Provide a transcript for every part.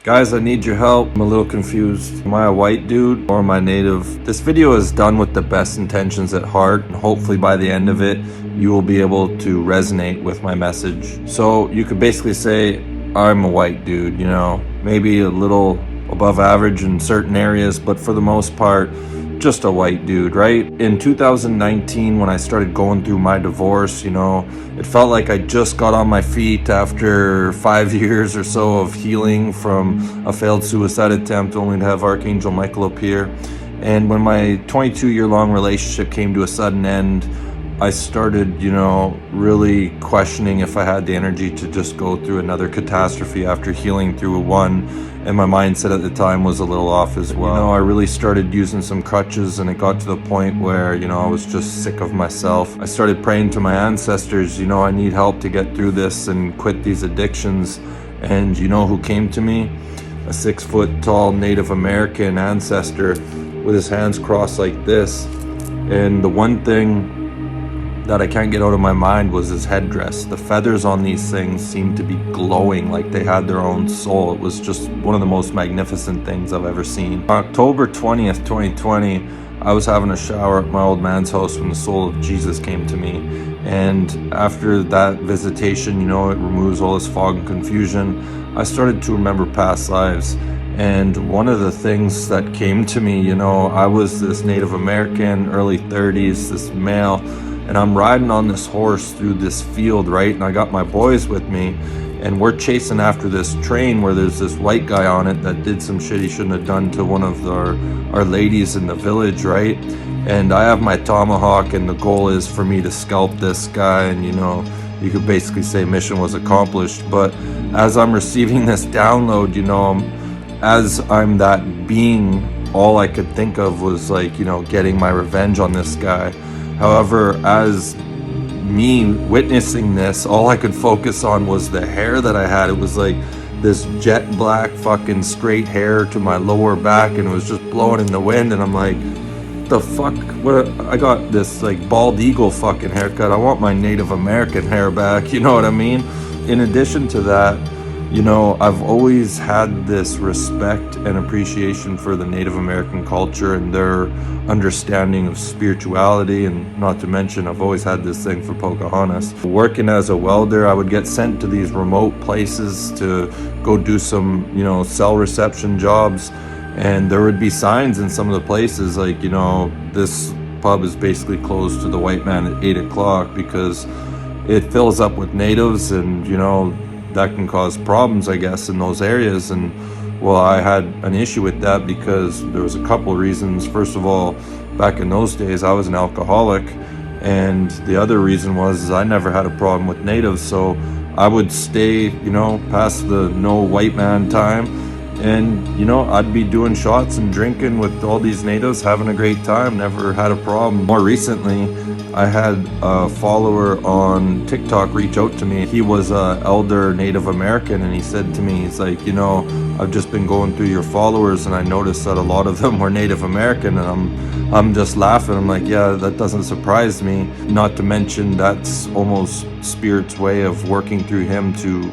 Guys, I need your help. I'm a little confused. Am I a white dude or am I native? This video is done with the best intentions at heart, and hopefully by the end of it, you will be able to resonate with my message. So you could basically say, I'm a white dude, you know, maybe a little above average in certain areas, but for the most part, just a white dude, right? In 2019, when I started going through my divorce, you know, it felt like I just got on my feet after 5 years or so of healing from a failed suicide attempt, only to have Archangel Michael appear. And when my 22-year-long relationship came to a sudden end, I started, you know, really questioning if I had the energy to just go through another catastrophe after healing through one. And my mindset at the time was a little off as well. You know, I really started using some crutches, and it got to the point where, you know, I was just sick of myself. I started praying to my ancestors, you know, I need help to get through this and quit these addictions. And you know who came to me? A 6-foot tall Native American ancestor with his hands crossed like this. And the one thing that I can't get out of my mind was his headdress. The feathers on these things seemed to be glowing like they had their own soul. It was just one of the most magnificent things I've ever seen. On October 20th, 2020, I was having a shower at my old man's house when the soul of Jesus came to me. And after that visitation, you know, it removes all this fog and confusion. I started to remember past lives. And one of the things that came to me, you know, I was this Native American, early 30s, this male, and I'm riding on this horse through this field, right? And I got my boys with me, and we're chasing after this train where there's this white guy on it that did some shit he shouldn't have done to one of our ladies in the village, right? And I have my tomahawk, and the goal is for me to scalp this guy, and you know, you could basically say mission was accomplished. But as I'm receiving this download, you know, as I'm that being, all I could think of was like, you know, getting my revenge on this guy. However, as me witnessing this, all I could focus on was the hair that I had. It was like this jet black fucking straight hair to my lower back, and it was just blowing in the wind. And I'm like, the fuck? What? I got this like bald eagle fucking haircut. I want my Native American hair back. You know what I mean? In addition to that, you know, I've always had this respect and appreciation for the Native American culture and their understanding of spirituality, and not to mention, I've always had this thing for Pocahontas. Working as a welder, I would get sent to these remote places to go do some, you know, cell reception jobs, and there would be signs in some of the places like, you know, this pub is basically closed to the white man at 8 o'clock because it fills up with natives, and, you know, that can cause problems, I guess, in those areas. And well, I had an issue with that because there was a couple of reasons. First of all, back in those days, I was an alcoholic, and the other reason was I never had a problem with natives, so I would stay, you know, past the no white man time, and you know, I'd be doing shots and drinking with all these natives, having a great time, never had a problem. More recently, I had a follower on TikTok reach out to me. He was an elder Native American, and he said to me, he's like, you know, I've just been going through your followers, and I noticed that a lot of them were Native American. And I'm just laughing. I'm like, yeah, that doesn't surprise me. Not to mention, that's almost Spirit's way of working through him to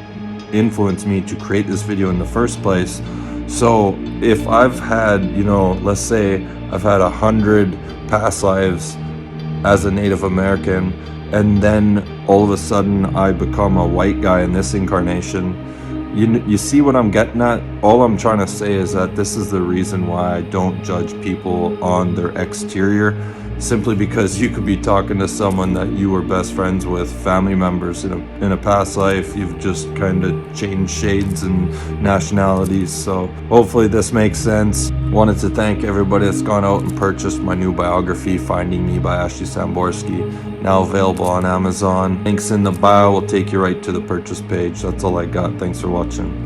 influence me to create this video in the first place. So if I've had, you know, let's say I've had 100 past lives as a Native American, and then all of a sudden I become a white guy in this incarnation, you see what I'm getting at? All I'm trying to say is that this is the reason why I don't judge people on their exterior, simply because you could be talking to someone that you were best friends with, family members in a past life. You've just kind of changed shades and nationalities. So hopefully this makes sense. Wanted to thank everybody that's gone out and purchased my new biography, Finding Me by Ashley Samborski, now available on Amazon. Links in the bio will take you right to the purchase page. That's all I got. Thanks for watching.